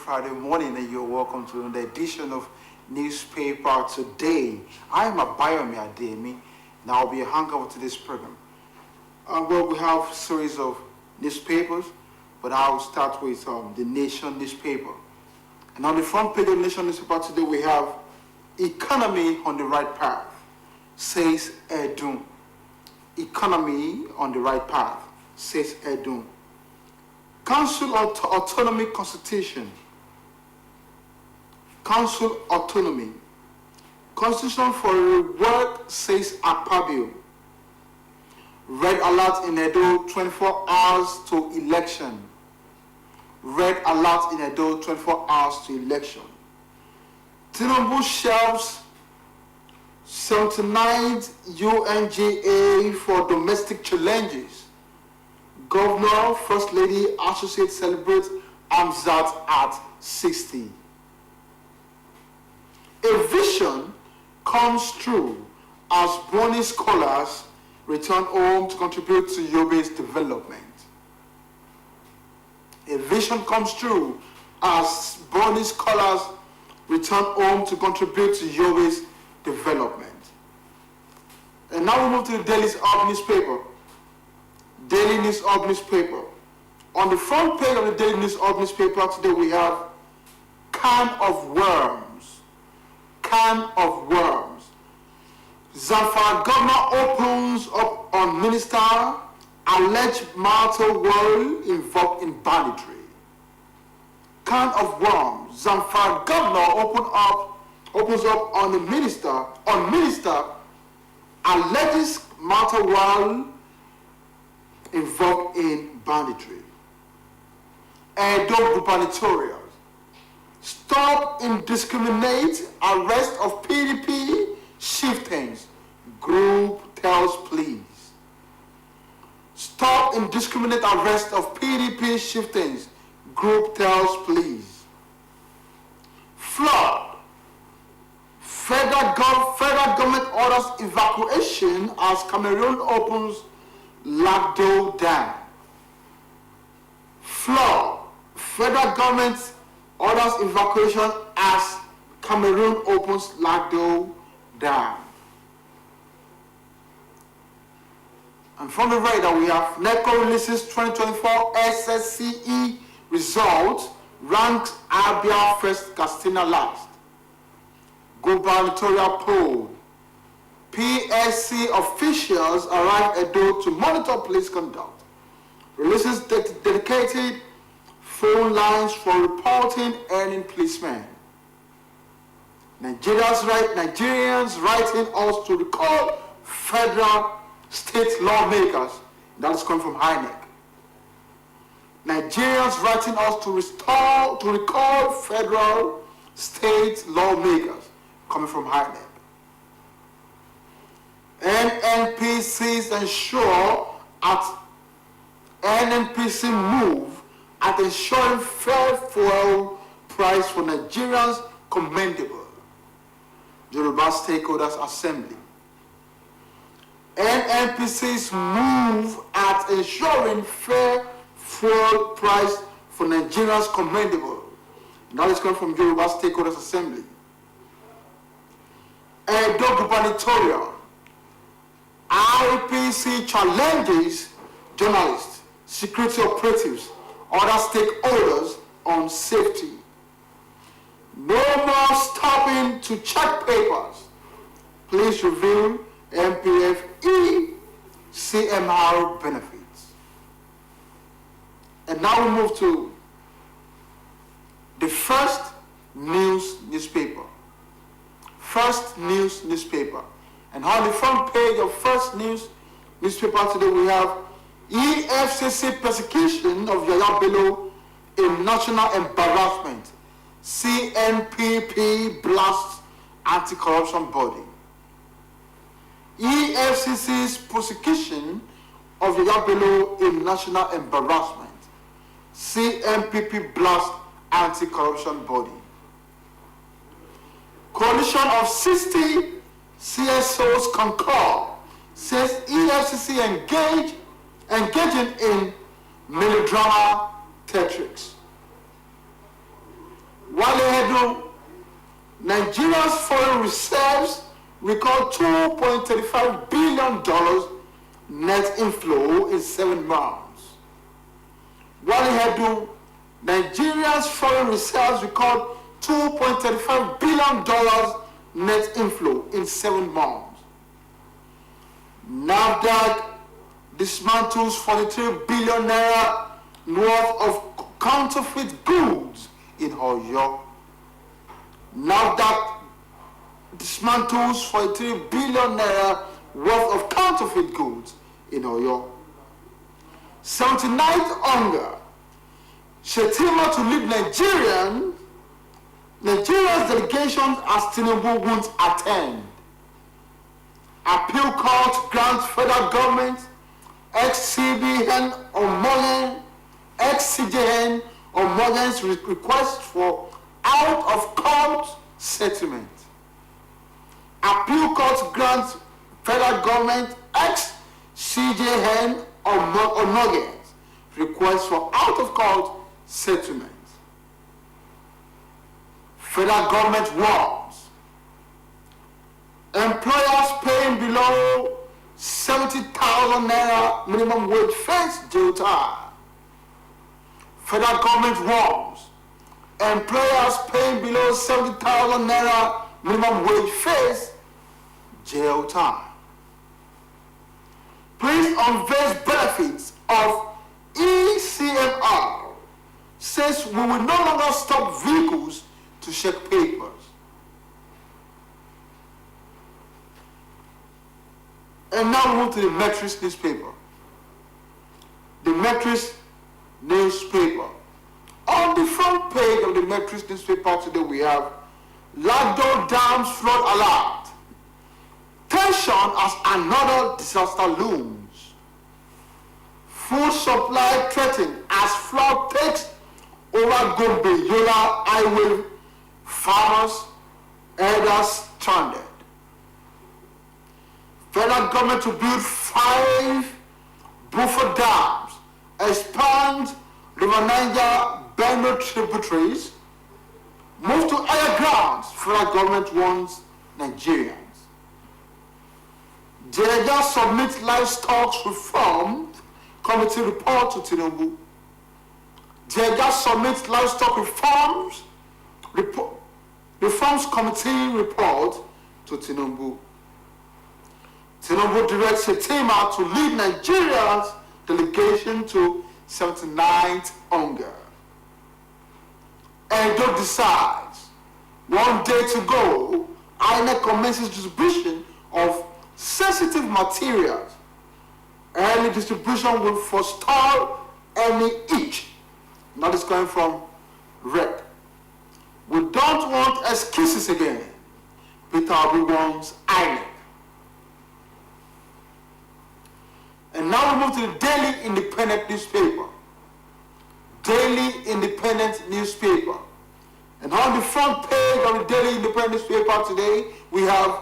Friday morning, and you're welcome to the edition of Newspaper Today. I am Abayomi Ademi, and I'll be a hangover to this program. Well, we have a series of newspapers, but I'll start with the Nation newspaper. And on the front page of the Nation newspaper today, we have Economy on the Right Path, says Edun. Economy on the right path, says Edun. Council Autonomy Constitution. Council Autonomy. Constitution for Work, says Akpabio. Red alert in Edo, 24 hours to election. Red alert in Edo, 24 hours to election. Tinubu shelves 79th UNGA for domestic challenges. Governor, First Lady, Associate celebrate Amzat at 60. A vision comes true as Bonny scholars return home to contribute to Yobe's development. A vision comes true as Bonny scholars return home to contribute to Yobe's development. And now we move to the Daily Hub newspaper. Daily News Hub newspaper. On the front page of the Daily News Hub newspaper today we have can of worms. Can of worms. Zamfara governor opens up on minister alleged marital world involved in banditry. Can of worms. Zamfara governor opens up on the minister alleges marital world involved in banditry. Edo gubernatorial. Stop indiscriminate arrest of PDP chieftains. Group tells please. Stop indiscriminate arrest of PDP chieftains. Group tells please. Flood. Federal government orders evacuation as Cameroon opens Lagdo Dam. Flood. Federal government orders evacuation as Cameroon opens Lagdo Dam. And from the radar we have NECO releases 2024 SSCE results, ranks Abia first, Castina last. Gubernatorial poll. PSC officials arrive at Edo to monitor police conduct. Releases dedicated phone lines for reporting earning policemen. Nigerians writing us to recall federal state lawmakers. That is coming from INEC. Nigerians writing us to recall federal state lawmakers. Coming from INEC. NNPCs ensure at NNPC move at ensuring fair fuel price for Nigerians commendable. Yoruba Stakeholders Assembly. NNPCs move at ensuring fair fuel price for Nigerians commendable. And that is coming from Yoruba Stakeholders Assembly. Edo gubernatorial. IPC challenges journalists, security operatives, other stakeholders on safety. No more stopping to check papers. Please review MPF CMR benefits. And now we move to the First News newspaper. First News newspaper. And on the front page of First News newspaper today we have EFCC persecution of Yaya Bello a national embarrassment. CNPP blasts anti-corruption body. EFCC's prosecution of Yaya Bello a national embarrassment. CNPP blasts anti-corruption body. Coalition of 60 CSOs concur, says EFCC engaging in melodrama theatrics. Nigeria's foreign reserves record $2.35 billion net inflow in 7 months. Wale Hedu, Nigeria's foreign reserves record $2.35 billion net inflow in 7 months. NAFDAQ dismantles 43 billion naira worth of counterfeit goods in Oyo. NAFDAQ dismantles 43 billion naira worth of counterfeit goods in Oyo. 79th hunger. Shetima to lead Nigeria's delegation as Tinubu won't attend. Appeal court grants federal government ex-CBN ex-CJN or Morgan's request for out-of-court settlement. Appeal court grants federal government ex-CJN or Morgan's request for out-of-court settlement. Federal government warns employers paying below 70,000 naira minimum wage face jail time. Federal government warns employers paying below 70,000 naira minimum wage face jail time. Police unveils benefits of ECMR, says we will no longer stop vehicles to check papers. And now we move to the Metris newspaper. The Metris newspaper. On the front page of the Metris newspaper today we have Lagdo Dam's flood alert. Tension as another disaster looms. Food supply threatened as flood takes over Gombe Yola Highway. Farmers, elders stranded. Federal government to build 5 buffer dams, expand River Niger Benue tributaries, move to higher grounds. Federal government warns Nigerians. Jereja submits livestock reform committee report to Tinubu. Jereja submits livestock reforms committee report to Tinubu. Tinubu directs Shetima to lead Nigeria's delegation to 79th hunger. Edo decides 1 day to go, INEC commences distribution of sensitive materials. Early distribution will forestall any itch. Now this coming from Red. We don't want excuses again. Peter Obi wants INEC. And now we move to the Daily Independent newspaper. Daily Independent newspaper. And on the front page of the Daily Independent newspaper today, we have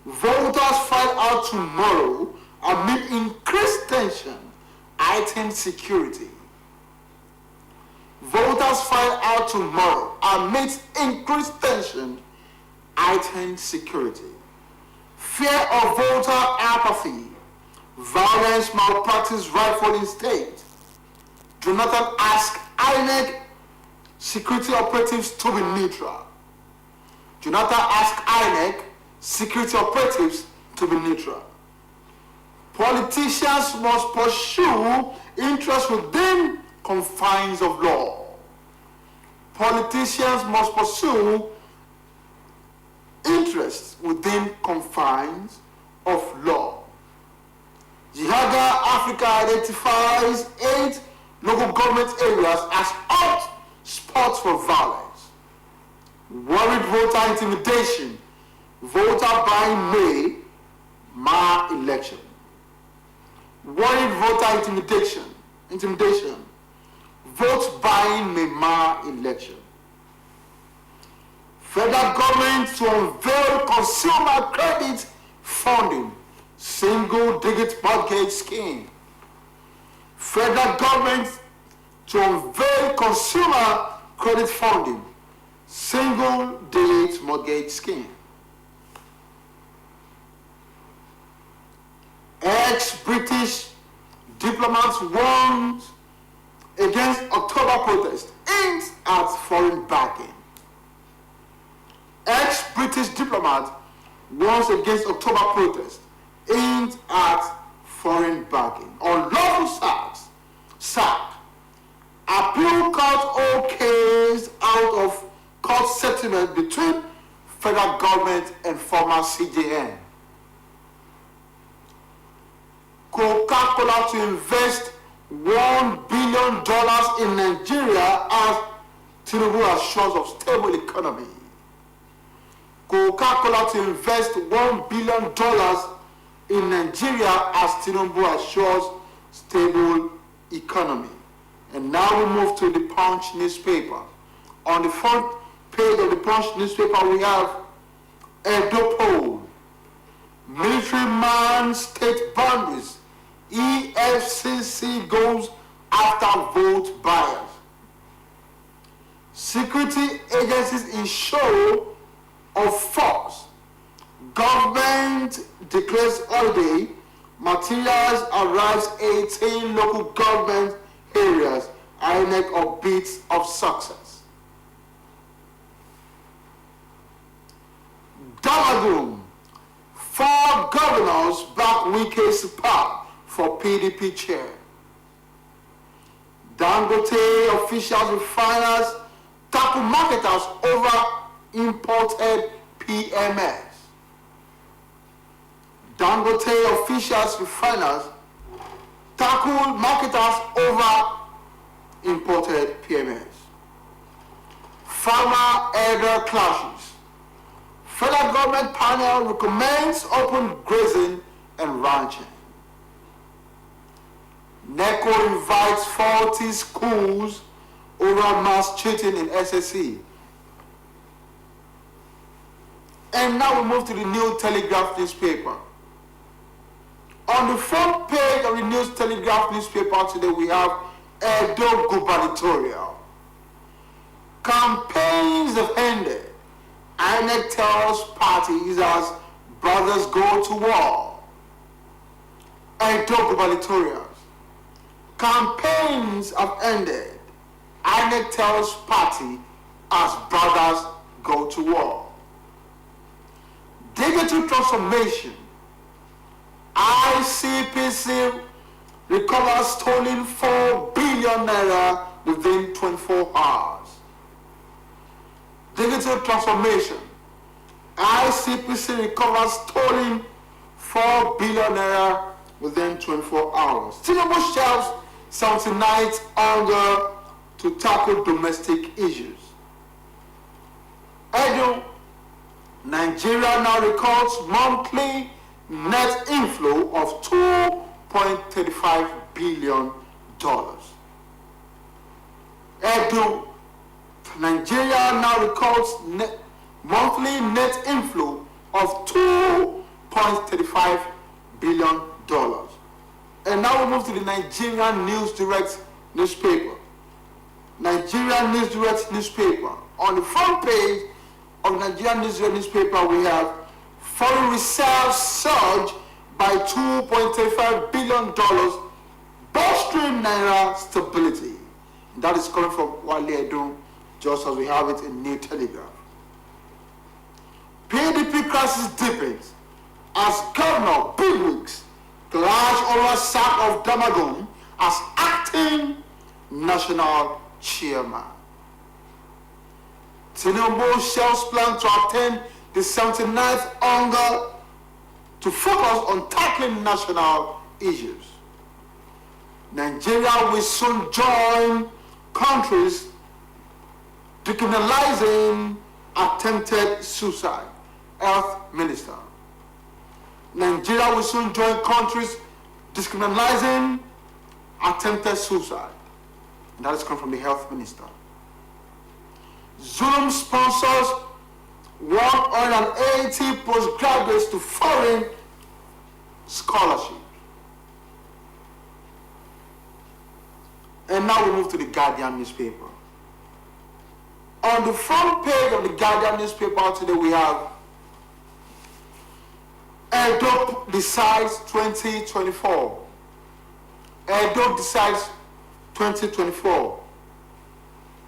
voters file out tomorrow amid increased tension, heightened security. Voters file out tomorrow amidst increased tension, heightened security. Fear of voter apathy, violence, malpractice, rifle in state. Jonathan asked INEC security operatives to be neutral. Jonathan asked INEC security operatives to be neutral. Politicians must pursue interests within confines of law. Politicians must pursue interests within confines of law. Jihaga Africa identifies 8 local government areas as hot spots for violence. Worried voter intimidation. Voter buying may mar election. Worried voter intimidation. Vote buying may mar election. Federal government to unveil consumer credit funding, single-digit mortgage scheme. Federal government to unveil consumer credit funding, single debt mortgage scheme. Ex-British diplomats warned against October protest, aims at foreign backing. Ex-British diplomat warns against October protest, aimed at foreign backing. Unlawful sack. Appeal court okays out of court settlement between federal government and former CJN. Coca-Cola to invest $1 billion in Nigeria as Tinubu assures of stable economy. Coca-Cola to invest $1 billion in Nigeria as Tinubu assures stable economy. And now we move to the Punch newspaper. On the front page of the Punch newspaper, we have Edo poll. Military man state boundaries. EFCC goes after vote buyers. Security agencies in show of force. Government declares holiday. Materials arrives 18 local government areas. INEC upbeats of success. Damagun. 4 governors back Wike's power for PDP chair. Dangote officials, refiners, tackle marketers over imported PMS. Dangote officials, refiners, tackle marketers over imported PMS. Farmer-elder clashes. Federal government panel recommends open grazing and ranching. NECO invites 40 schools over mass cheating in SSC. And now we move to the New Telegraph newspaper. On the front page of the New Telegraph newspaper today, we have Edo gubernatorial. Campaigns have ended. INEC tells parties as brothers go to war. Edo gubernatorial. Campaigns have ended. INEC tells party as brothers go to war. Digital transformation. ICPC recovers stolen 4 billion naira within 24 hours. Digital transformation. ICPC recovers stolen 4 billion naira within 24 hours. Tinubu shelves 79th hunger to tackle domestic issues. Edo, Nigeria now records monthly net inflow of $2.35 billion. Edo, Nigeria now records monthly net inflow of $2.35 billion. And now we move to the Nigerian News Direct newspaper. Nigerian News Direct newspaper. On the front page of Nigerian News Direct newspaper, we have foreign reserves surge by $2.35 billion, bolstering naira stability. And that is coming from Wale Edo, just as we have it in New Telegraph. PDP crisis deepens as Governor Bigwigs clash over sack of Damagun as acting national chairman. Tinubu shelves plan to attend the 79th hunger to focus on tackling national issues. Nigeria will soon join countries decriminalizing attempted suicide. Health Minister. Nigeria will soon join countries decriminalizing attempted suicide. And that is coming from the Health Minister. Zoom sponsors 180 postgraduates to foreign scholarship. And now we move to the Guardian newspaper. On the front page of the Guardian newspaper today, we have Edo decides 2024. Edo decides 2024.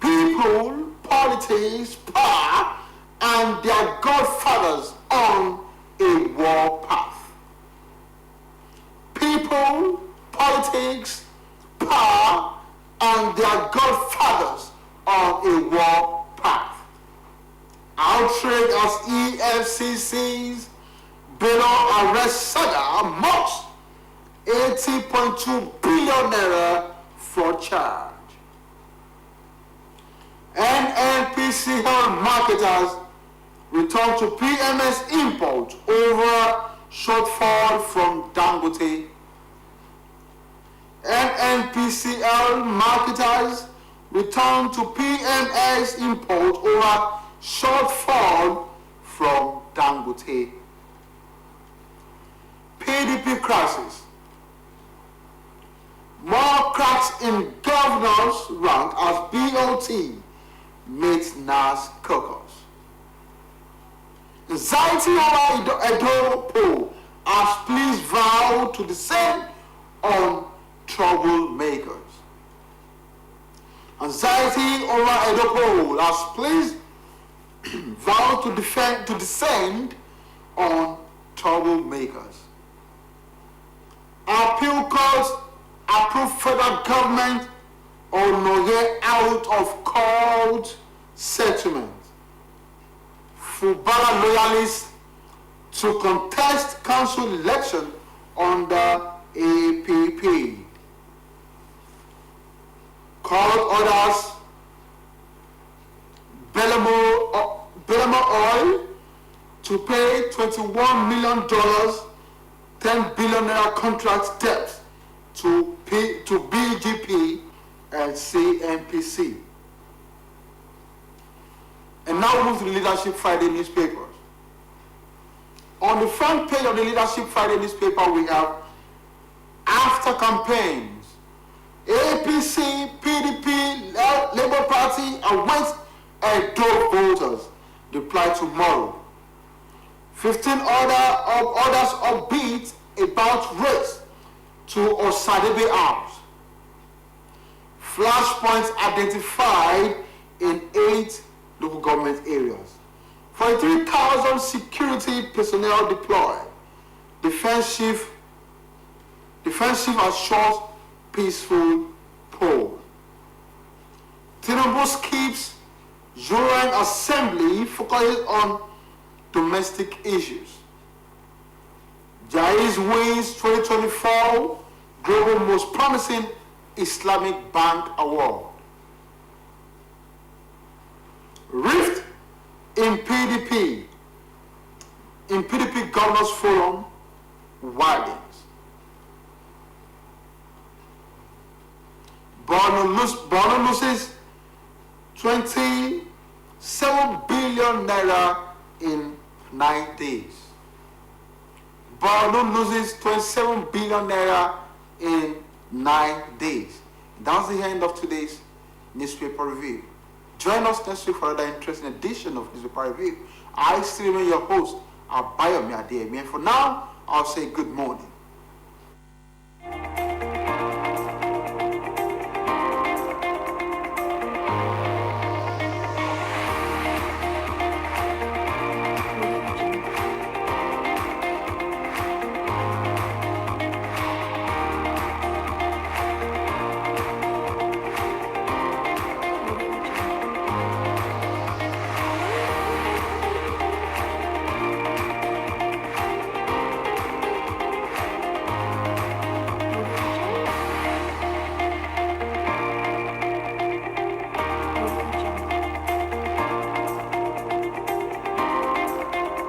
People, politics, power, and their godfathers on a war path. People, politics, power, and their godfathers on a war path. Outrage as EFCC's bail arrest saga mocks 80.2 billion naira fraud charge. NNPCL marketers return to PMS import over shortfall from Dangote. NNPCL marketers return to PMS import over shortfall from Dangote. PDP crisis. More cracks in governors' rank as BOT meets NAS caucus. Anxiety over Edo poll as police vow to descend on troublemakers. Anxiety over Edo poll as police vow to descend on troublemakers. Appeal courts approve federal government on Noye out of court settlement. Fubara loyalists to contest council election under APP. Court orders Belamo Oil to pay $21 million, 10 billion naira contract debt to BGP and CNPC. And now we move to the Leadership Friday newspapers. On the front page of the Leadership Friday newspaper, we have after campaigns, APC, PDP, Labour Party awaits Edo voters reply tomorrow. 15 others upbeat about race to Osadebe House. Flashpoints identified in 8 local government areas. 43,000 security personnel deployed. Defense chief assures peaceful poll. Tinubu skips UN assembly focusing on domestic issues. Jais wins 2024 Global Most Promising Islamic Bank Award. Rift in PDP Governors Forum widens. Borno loses 27 billion naira in 9 days. Borno loses 27 billion naira in 9 days. That's the end of today's newspaper review. Join us next week for another interesting edition of Newspaper Review. I still remain your host, Abayomi Adeyemi. And for now, I'll say good morning.